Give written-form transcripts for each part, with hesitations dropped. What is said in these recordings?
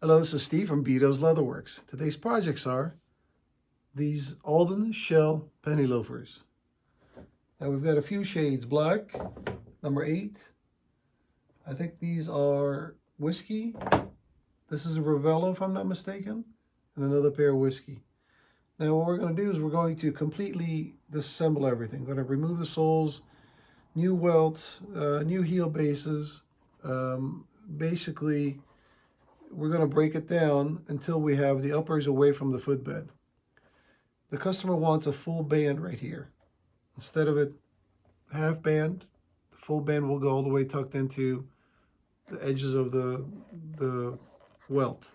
Hello, this is Steve from Beaute's Leatherworks. Today's projects are these Alden Shell penny loafers. Now we've got a few shades: black, number 8. I think these are whiskey. This is a Ravello, if I'm not mistaken, and another pair of whiskey. Now what we're going to do is we're going to completely disassemble everything. We're going to remove the soles, new welts, new heel bases. Basically, we're going to break it down until we have the uppers away from the footbed. The customer wants a full band right here. Instead of it half band, the full band will go all the way tucked into the edges of the welt.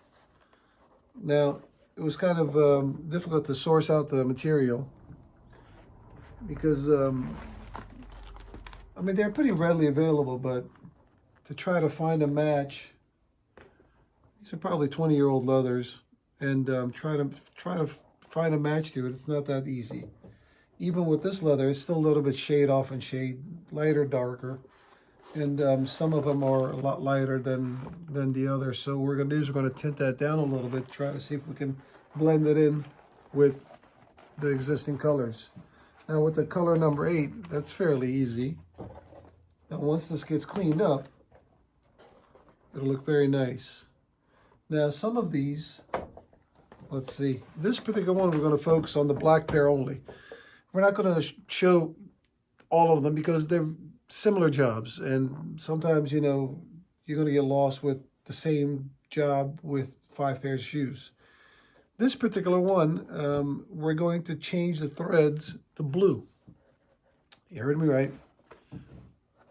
Now, it was kind of difficult to source out the material because, I mean, they're pretty readily available, but to try to find a match, these are probably 20-year-old leathers, and try to find a match to it, it's not that easy. Even with this leather, it's still a little bit shade off and shade, lighter, darker, and some of them are a lot lighter than the others. So what we're going to do is we're going to tint that down a little bit, try to see if we can blend it in with the existing colors. Now with the color number 8, that's fairly easy. Now once this gets cleaned up, it'll look very nice. Now some of these, let's see, this particular one we're going to focus on the black pair only. We're not going to show all of them because they're similar jobs, and sometimes, you know, you're going to get lost with the same job with 5 pairs of shoes. This particular one, we're going to change the threads to blue. You heard me right.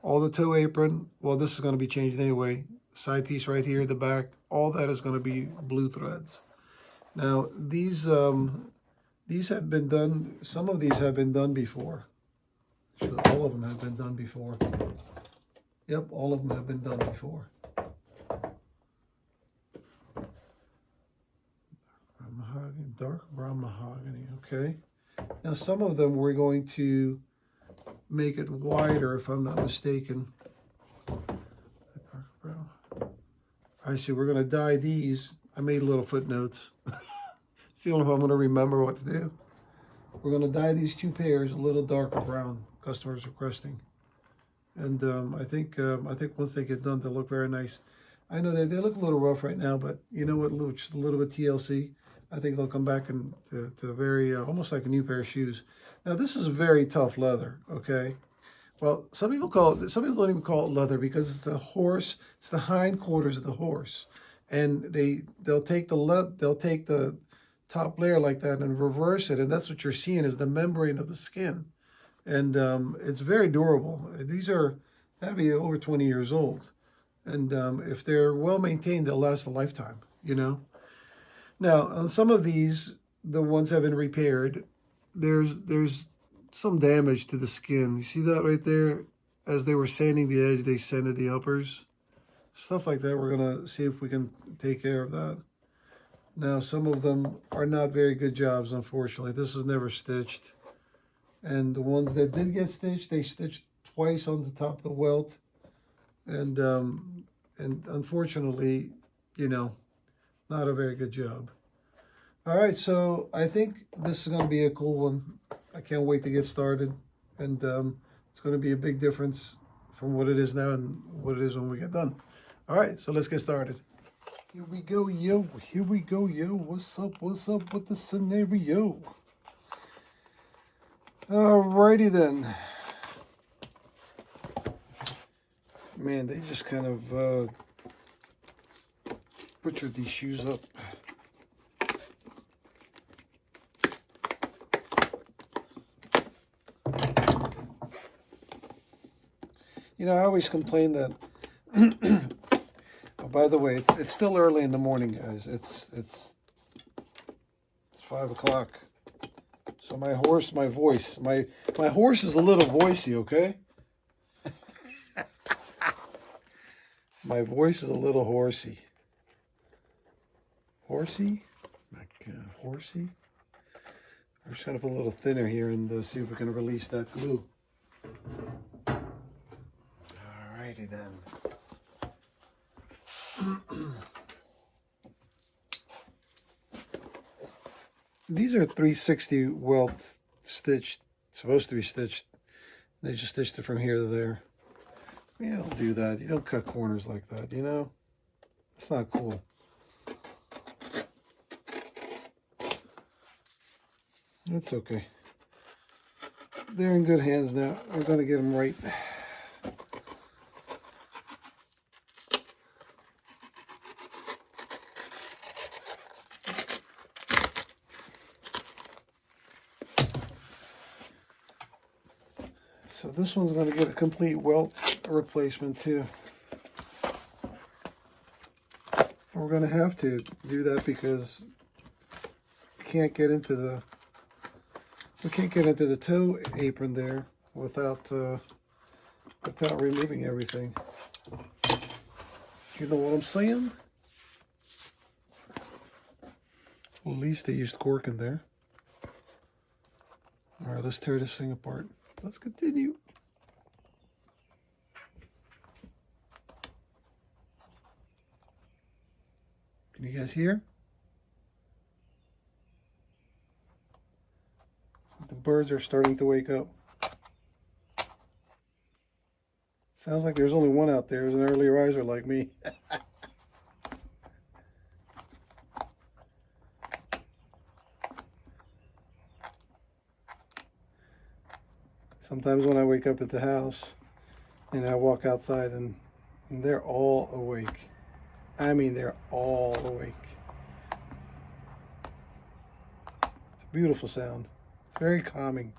All the toe apron, well, this is going to be changed anyway. Side piece right here, the back, all that is going to be blue threads. Now, these have been done, some of these have been done before. Actually, all of them have been done before. Yep, all of them have been done before. Mahogany, dark brown mahogany, okay. Now, some of them we're going to make it wider, if I'm not mistaken. Dark brown. I see, we're going to dye these. I made little footnotes. It's the only way I'm going to remember what to do. We're going to dye these 2 pairs a little darker brown. Customers requesting, and I think once they get done, they'll look very nice. I know that they look a little rough right now, but you know what? Just a little bit TLC. I think they'll come back and to very almost like a new pair of shoes. Now this is a very tough leather. Okay, well some people don't even call it leather because it's the horse. It's the hindquarters of the horse, and they'll take the top layer like that and reverse it, and that's what you're seeing is the membrane of the skin. And it's very durable. These are gotta be over 20 years old, and if they're well maintained, they'll last a lifetime. You know. Now on some of these, the ones have been repaired. There's some damage to the skin. You see that right there? As they were sanding the edge, they sanded the uppers. Stuff like that. We're gonna see if we can take care of that. Now some of them are not very good jobs, unfortunately. This is never stitched. And the ones that did get stitched, they stitched twice on the top of the welt, and unfortunately, you know, not a very good job. All right, so I think this is going to be a cool one. I can't wait to get started, and it's going to be a big difference from what it is now and what it is when we get done. All right, so let's get started. Here we go, yo. Here we go, yo. What's up? What's up with the scenario? Alrighty then. Man, they just kind of butchered these shoes up. You know, I always complain that. Oh, by the way, it's still early in the morning, guys. It's 5 o'clock. So my horse is a little voicey, okay? My voice is a little horsey. Horsey? Horsey? I'm just going to put a little thinner here and see if we can release that glue. Alrighty then. These are 360 welt stitched, supposed to be stitched. They just stitched it from here to there. You don't do that. You don't cut corners like that, you know? It's not cool. That's okay. They're in good hands now. We're going to get them right. So this one's going to get a complete welt replacement too. We're going to have to do that because we can't get into the toe apron there without removing everything. You know what I'm saying? Well, at least they used cork in there. All right, let's tear this thing apart. Let's continue. Can you guys hear? The birds are starting to wake up. Sounds like there's only one out there. There's an early riser like me. Sometimes when I wake up at the house and I walk outside and they're all awake. I mean, they're all awake. It's a beautiful sound. It's very calming.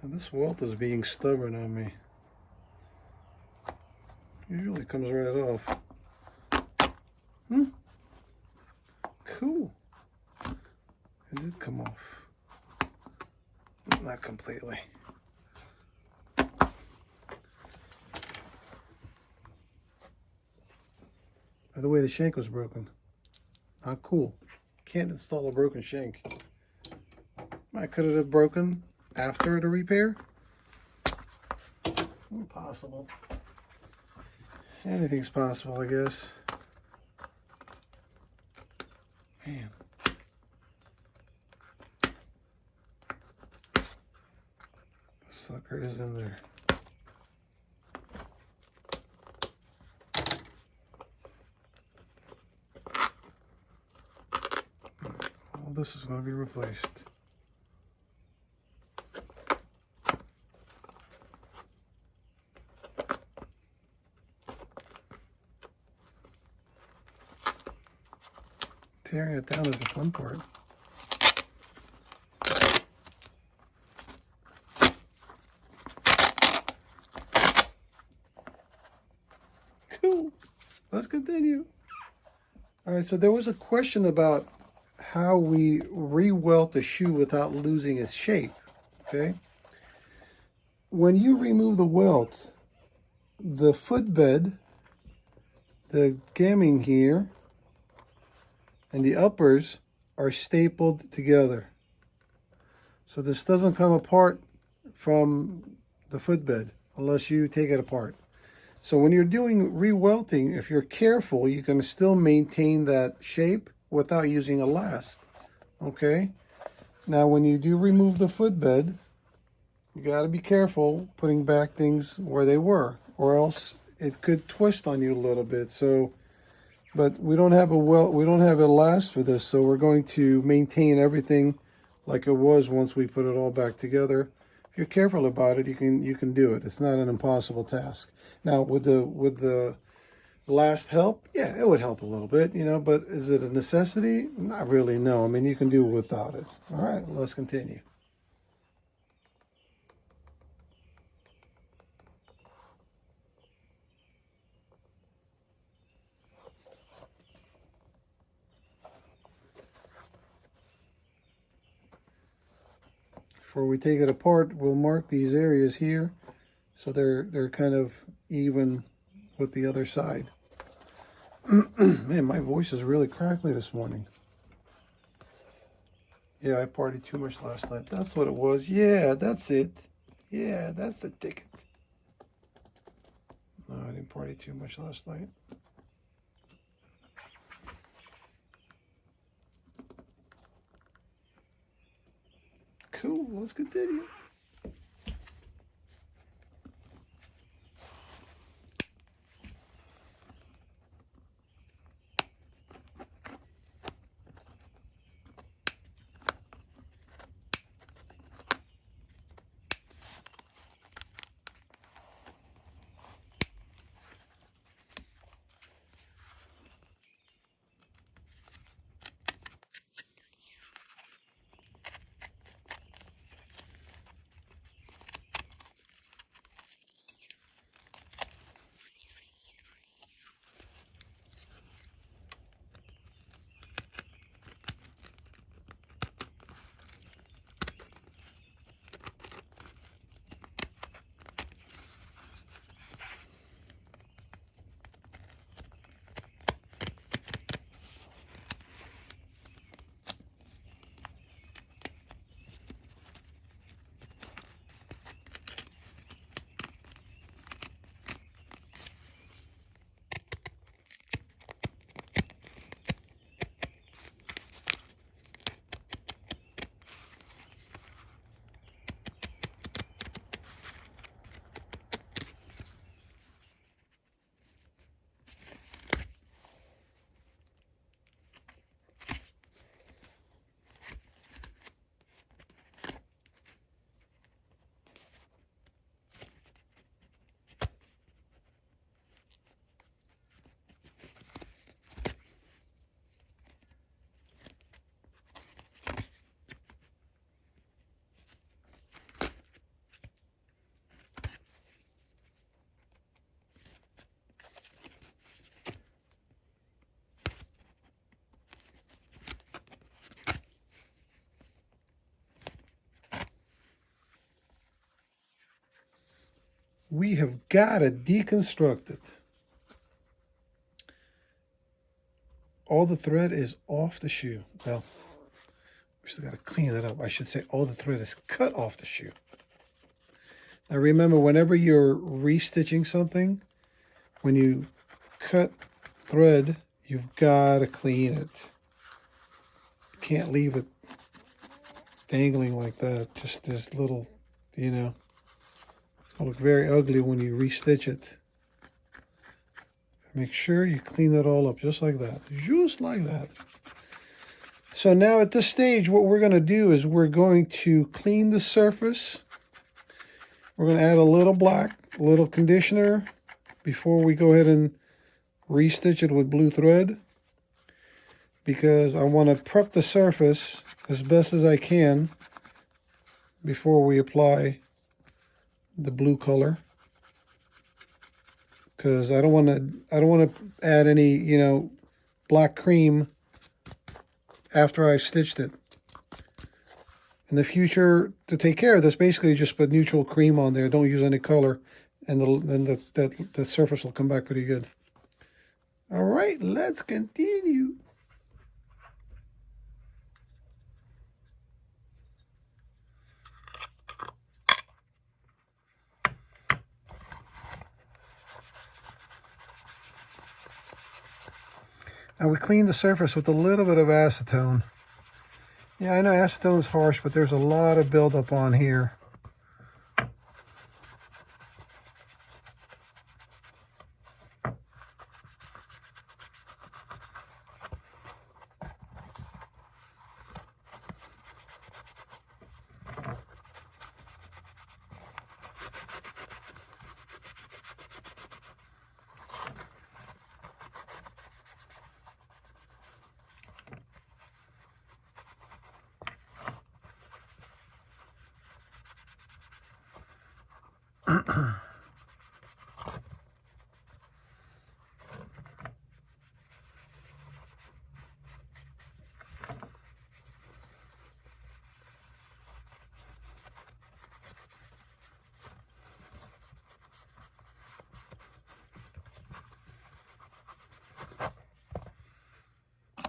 And this welt is being stubborn on me. Usually comes right off. Cool. It did come off. Not completely. By the way, the shank was broken. Not cool. Can't install a broken shank. Could it have broken after the repair? Impossible. Anything's possible, I guess. Man. Sucker is in there. All this is going to be replaced. Tearing it down is the fun part. Cool. Let's continue. All right, so there was a question about how we re-welt the shoe without losing its shape, okay? When you remove the welt, the footbed, the gamming here, and the uppers are stapled together. So this doesn't come apart from the footbed unless you take it apart. So when you're doing re-welting, if you're careful, you can still maintain that shape without using a last, okay? Now when you do remove the footbed, you gotta be careful putting back things where they were, or else it could twist on you a little bit. So, but we don't have a last for this, so we're going to maintain everything like it was once we put it all back together. If you're careful about it, you can do it. It's not an impossible task. Now, would the last help? Yeah, it would help a little bit, you know, but is it a necessity? Not really, no. I mean, you can do without it. All right, let's continue. Before we take it apart, we'll mark these areas here so they're kind of even with the other side. Man, my voice is really crackly this morning. Yeah, I partied too much last night. That's what it was. Yeah, that's it. Yeah, that's the ticket. No, I didn't party too much last night. let's continue. We have got to deconstruct it. All the thread is off the shoe. Well, we still got to clean it up. I should say all the thread is cut off the shoe. Now remember, whenever you're restitching something, when you cut thread, you've got to clean it. You can't leave it dangling like that. Just this little, you know. It's going to look very ugly when you restitch it. Make sure you clean that all up just like that. Just like that. So now at this stage, what we're going to do is we're going to clean the surface. We're going to add a little black, a little conditioner before we go ahead and restitch it with blue thread. Because I want to prep the surface as best as I can before we apply the blue color. Because I don't want to add any, you know, black cream after I've stitched it. In the future, to take care of this, basically just put neutral cream on there. Don't use any color, and the surface will come back pretty good. All right, let's continue. Now we clean the surface with a little bit of acetone. Yeah, I know acetone's harsh, but there's a lot of buildup on here.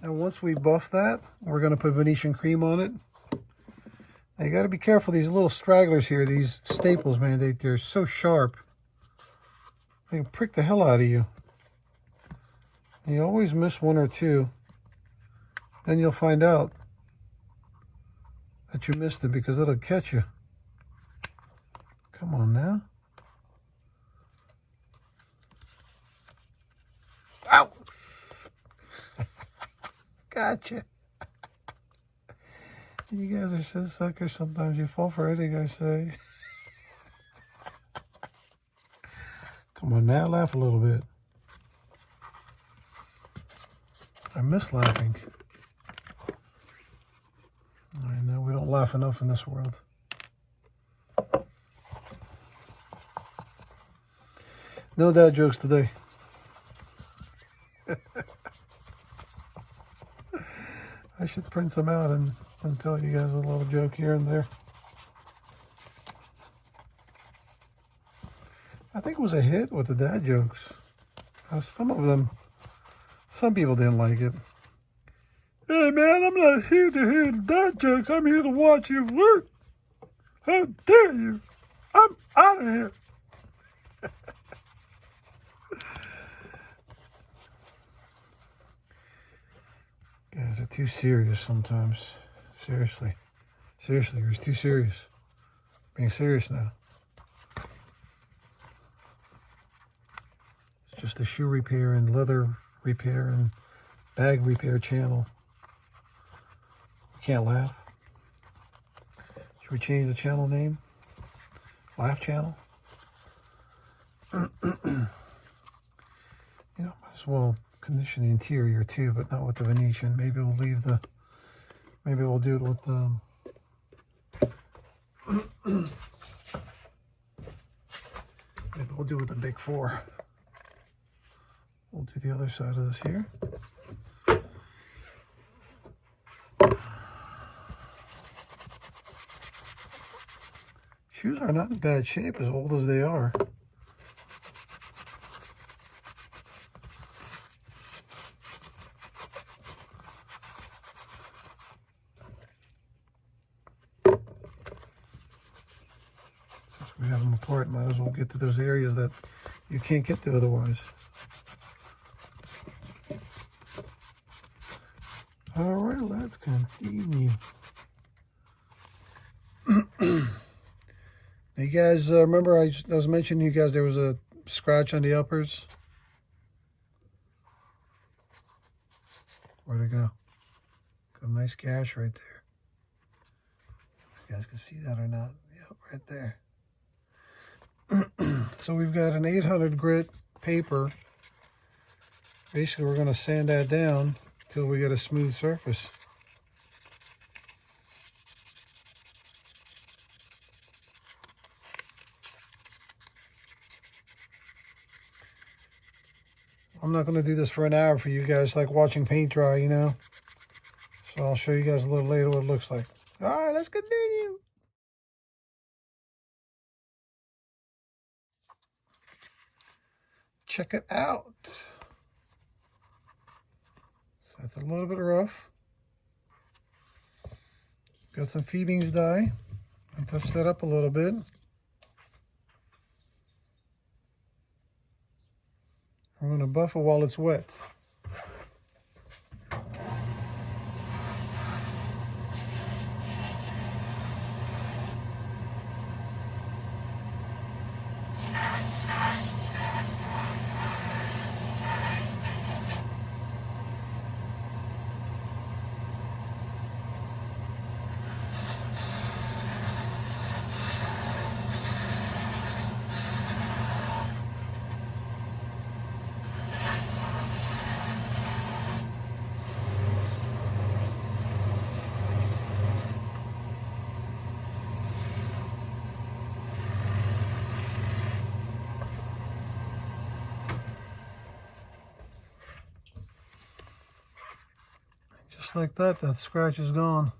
And once we buff that, we're going to put Venetian cream on it. Now you got to be careful, these little stragglers here, these staples, man, they're so sharp. They can prick the hell out of you. And you always miss one or two. Then you'll find out that you missed it because it'll catch you. Come on now. Ow! Gotcha. You guys are so suckers. Sometimes you fall for anything I say. Come on now, laugh a little bit. I miss laughing. I know we don't laugh enough in this world. No dad jokes today. I should print some out and tell you guys a little joke here and there. I think it was a hit with the dad jokes. Some people didn't like it. Hey man, I'm not here to hear dad jokes. I'm here to watch you work. How dare you? I'm out of here. Guys are too serious sometimes. Seriously. Seriously, you're too serious. Being serious now. It's just a shoe repair and leather repair and bag repair channel. You can't laugh. Should we change the channel name? Laugh channel? You know, might as well condition the interior too, but not with the Venetian. Maybe we'll leave the, maybe we'll do it with maybe we'll do it with the Bick 4. We'll do the other side of this here. Shoes are not in bad shape as old as they are. Since we have them apart, might as well get to those areas that you can't get to otherwise. All right, let's continue. Now you guys remember I was mentioning to you guys there was a scratch on the uppers? Where'd it go? Got a nice gash right there. If you guys can see that or not. Yep, right there. So we've got an 800 grit paper. Basically, we're going to sand that down until we get a smooth surface. I'm not going to do this for an hour for you guys, like watching paint dry, you know. So I'll show you guys a little later what it looks like. All right, let's continue. Check it out. So it's a little bit rough. Got some Fiebings dye. I touched that up a little bit. I'm going to buff it while it's wet. Just like that, that scratch is gone.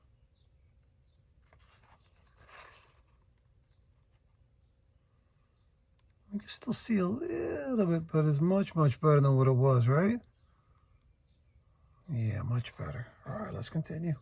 You can still see a little bit, but it's much, much better than what it was, right? Yeah, much better. All right, let's continue.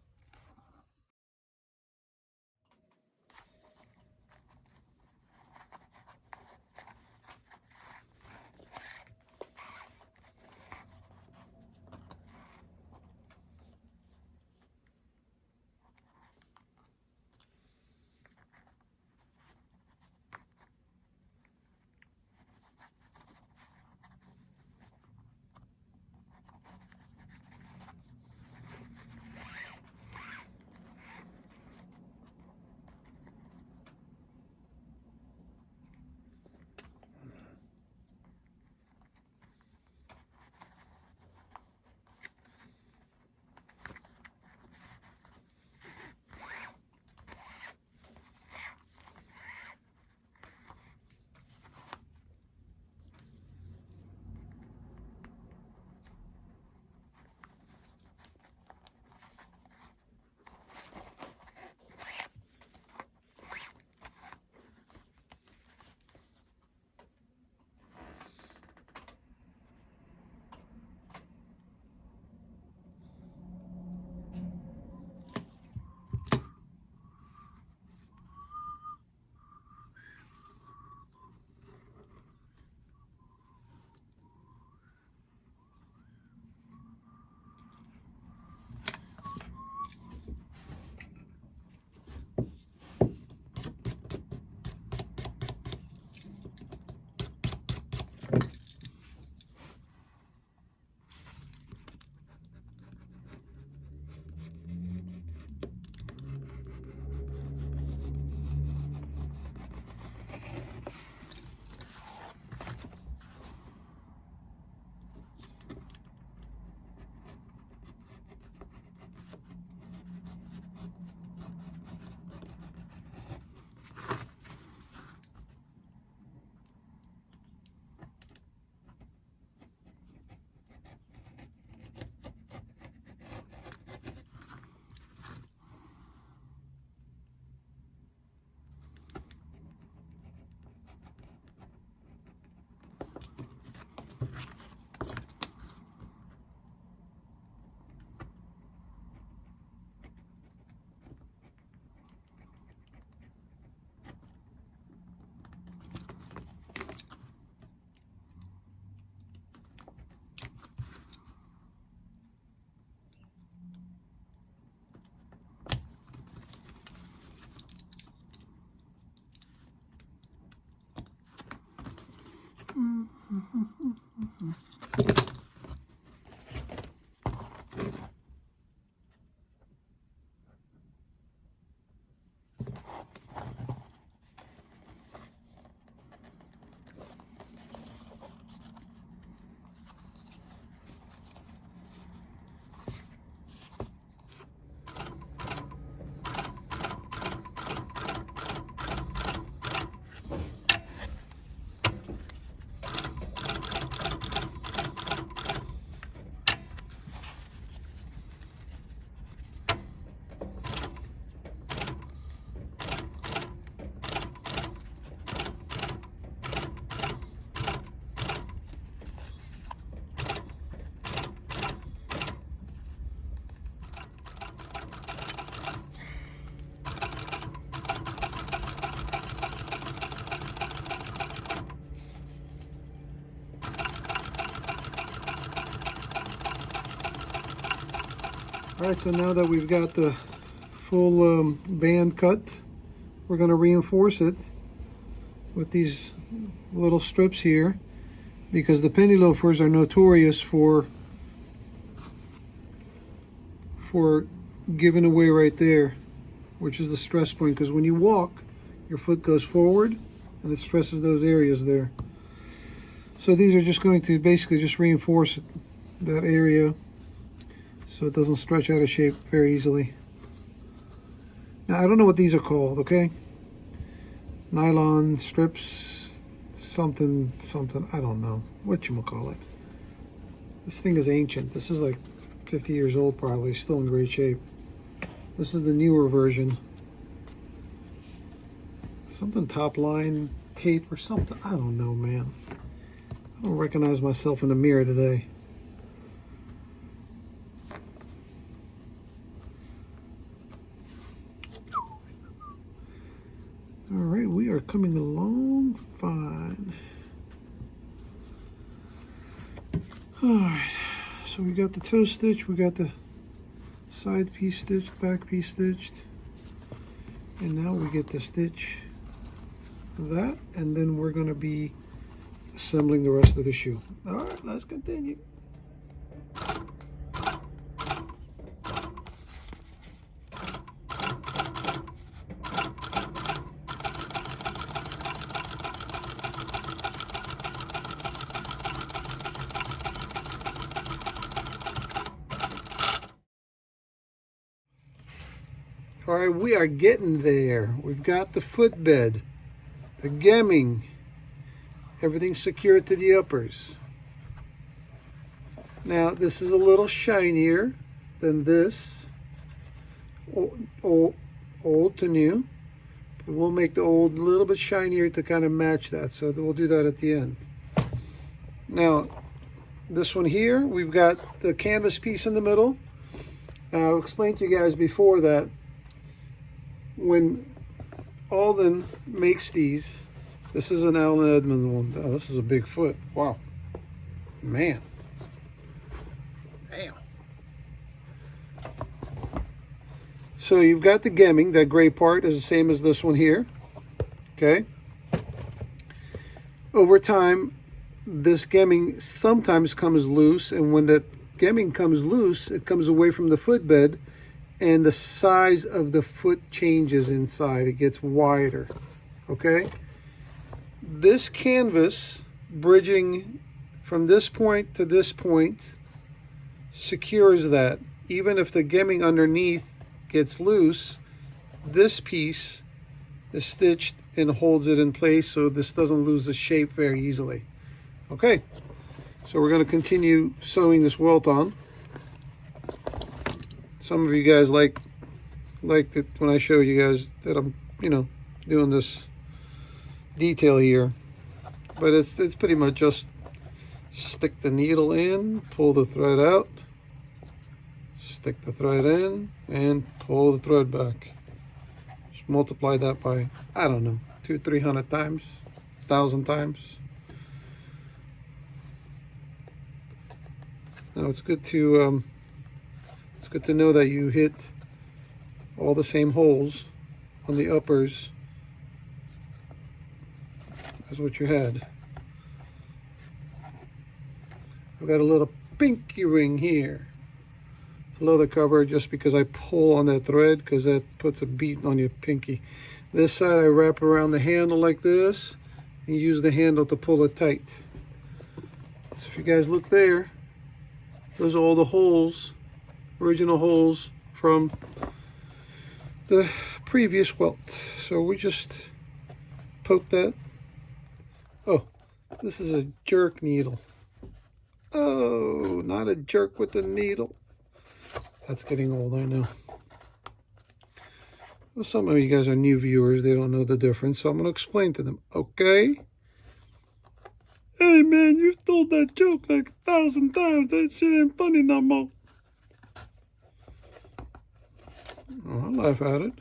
All right, so now that we've got the full band cut, we're going to reinforce it with these little strips here, because the penny loafers are notorious for giving away right there, which is the stress point, because when you walk, your foot goes forward and it stresses those areas there. So these are just going to basically just reinforce that area so it doesn't stretch out of shape very easily. Now, I don't know what these are called, okay? Nylon strips, something, I don't know. Whatchamacallit. This thing is ancient. This is like 50 years old probably, still in great shape. This is the newer version. Something top line tape or something. I don't know, man. I don't recognize myself in the mirror today. All right, we are coming along fine. All right, so we got the toe stitch, we got the side piece stitched, back piece stitched, and now we get to stitch that, and then we're going to be assembling the rest of the shoe. All right, let's continue. All right, we are getting there. We've got the footbed, the gemming, everything secured to the uppers. Now, this is a little shinier than this, old to new. But we'll make the old a little bit shinier to kind of match that, so we'll do that at the end. Now, this one here, we've got the canvas piece in the middle. Now, I explained to you guys before that when Alden makes these, this is an Allen Edmonds one. Oh, this is a big foot. Wow. Man. Damn. So you've got the gemming. That gray part is the same as this one here. Okay. Over time, this gemming sometimes comes loose, and when that gemming comes loose, it comes away from the footbed, and the size of the foot changes inside. It gets wider, okay? This canvas, bridging from this point to this point, secures that. Even if the gemming underneath gets loose, this piece is stitched and holds it in place so this doesn't lose the shape very easily. Okay, so we're going to continue sewing this welt on. Some of you guys liked it when I showed you guys that I'm, doing this detail here. But it's pretty much just stick the needle in, pull the thread out, stick the thread in, and pull the thread back. Just multiply that by, I don't know, 200-300 times, 1,000 times. Now it's good to know that you hit all the same holes on the uppers as what you had. I've got a little pinky ring here. It's a leather cover just because I pull on that thread because that puts a beat on your pinky. This side I wrap around the handle like this and use the handle to pull it tight. So if you guys look there, those are all the holes, original holes from the previous welt. So we just poke that. Oh, this is a jerk needle. Oh, not a jerk with the needle. That's getting old, I know. Well, some of you guys are new viewers. They don't know the difference, so I'm going to explain to them. Okay? Hey, man, you told that joke like 1,000 times. That shit ain't funny no more. Oh, I'll laugh at it.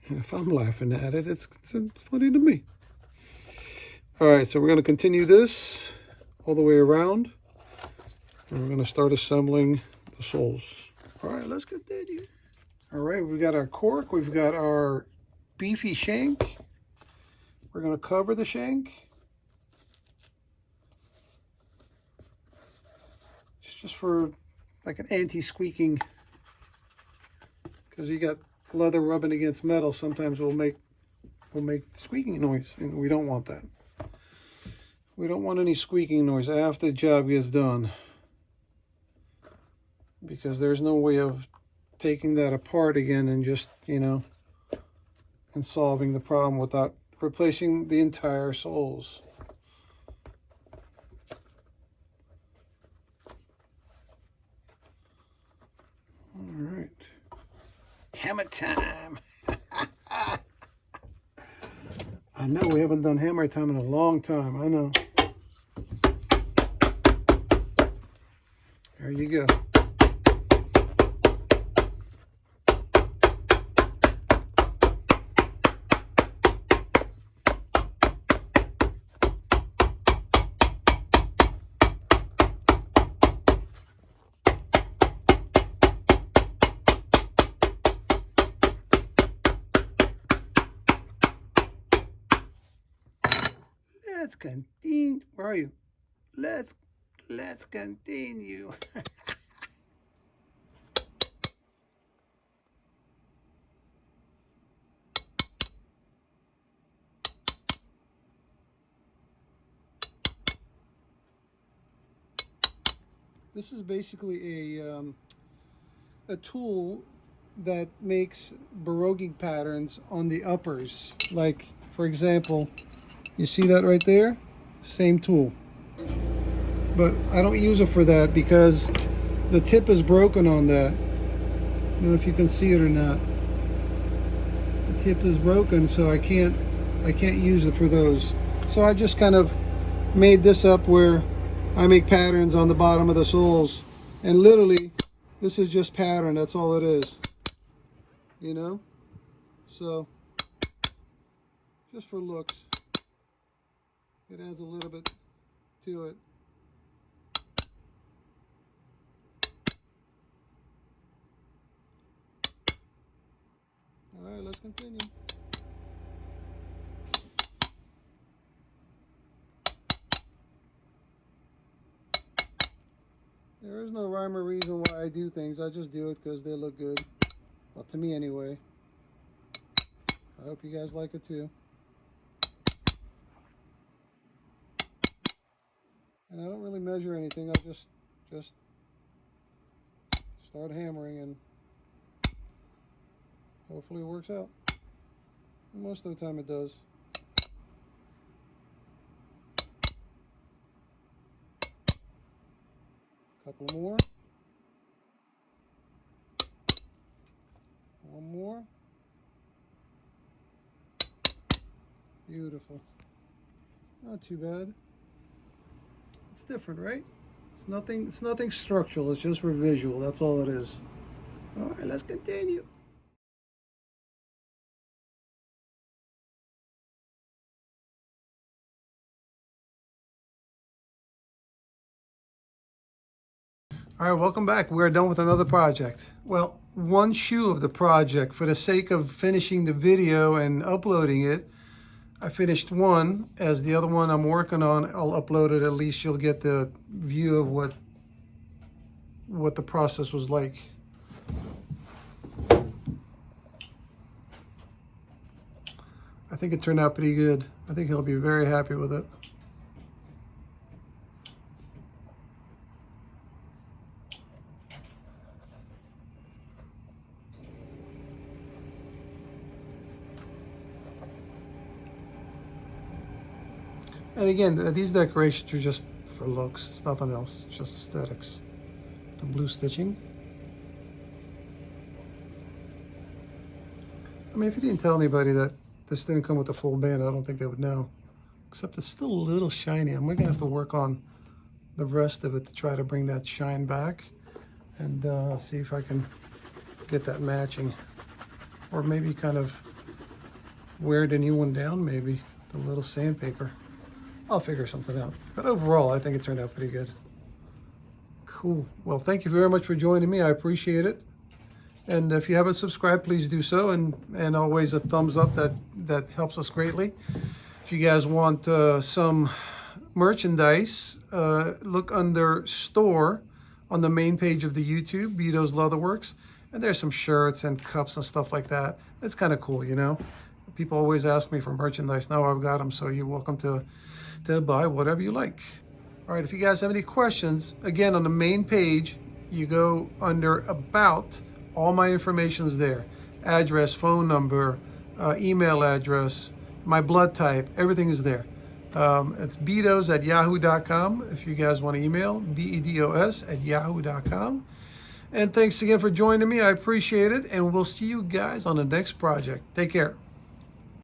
If I'm laughing at it, it's funny to me. All right, so we're going to continue this all the way around. And we're going to start assembling the soles. All right, let's continue. All right, we've got our cork. We've got our beefy shank. We're going to cover the shank. It's just for like an anti-squeaking. Because you got leather rubbing against metal. Sometimes we'll make squeaking noise, and we don't want that. We don't want any squeaking noise after the job gets done. Because there's no way of taking that apart again and just, you know, and solving the problem without replacing the entire soles. All right. Hammer time. I know we haven't done hammer time in a long time. I know. There you go. Let's continue. Where are you? Let's continue. This is basically a tool that makes barogging patterns on the uppers. Like, for example, you see that right there? Same tool. But I don't use it for that because the tip is broken on that. I don't know if you can see it or not. The tip is broken, so I can't use it for those. So I just kind of made this up where I make patterns on the bottom of the soles. And literally, this is just pattern. That's all it is. You know? So, just for looks. It adds a little bit to it. All right, let's continue. There is no rhyme or reason why I do things. I just do it because they look good. Well, to me anyway. I hope you guys like it too. And I don't really measure anything. I just start hammering and hopefully it works out. And most of the time it does. Couple more. One more. Beautiful. Not too bad. It's different, right? It's nothing structural. It's just for visual. That's all it is. All right, let's continue. All right, welcome back. We're done with another project. Well, one shoe of the project. For the sake of finishing the video and uploading it, I finished one. As the other one I'm working on, I'll upload it. At least you'll get the view of what the process was like. I think it turned out pretty good. I think he'll be very happy with it. And again, these decorations are just for looks. It's nothing else. It's just aesthetics. The blue stitching. I mean, if you didn't tell anybody that this didn't come with a full band, I don't think they would know. Except it's still a little shiny. I'm going to have to work on the rest of it to try to bring that shine back. And see if I can get that matching. Or maybe kind of wear the new one down, maybe. The little sandpaper. I'll figure something out. But overall, I think it turned out pretty good. Cool. Well, thank you very much for joining me. I appreciate it. And if you haven't subscribed, please do so. And always a thumbs up. That helps us greatly. If you guys want some merchandise, look under store on the main page of the YouTube, Beaute's Leatherworks. And there's some shirts and cups and stuff like that. It's kind of cool, you know. People always ask me for merchandise. Now I've got them, so you're welcome to buy whatever you like. All right, if you guys have any questions, again, on the main page, you go under About. All my information is there. Address, phone number, email address, my blood type, everything is there. It's bedos@yahoo.com if you guys want to email, bedos@yahoo.com. And thanks again for joining me. I appreciate it, and we'll see you guys on the next project. Take care.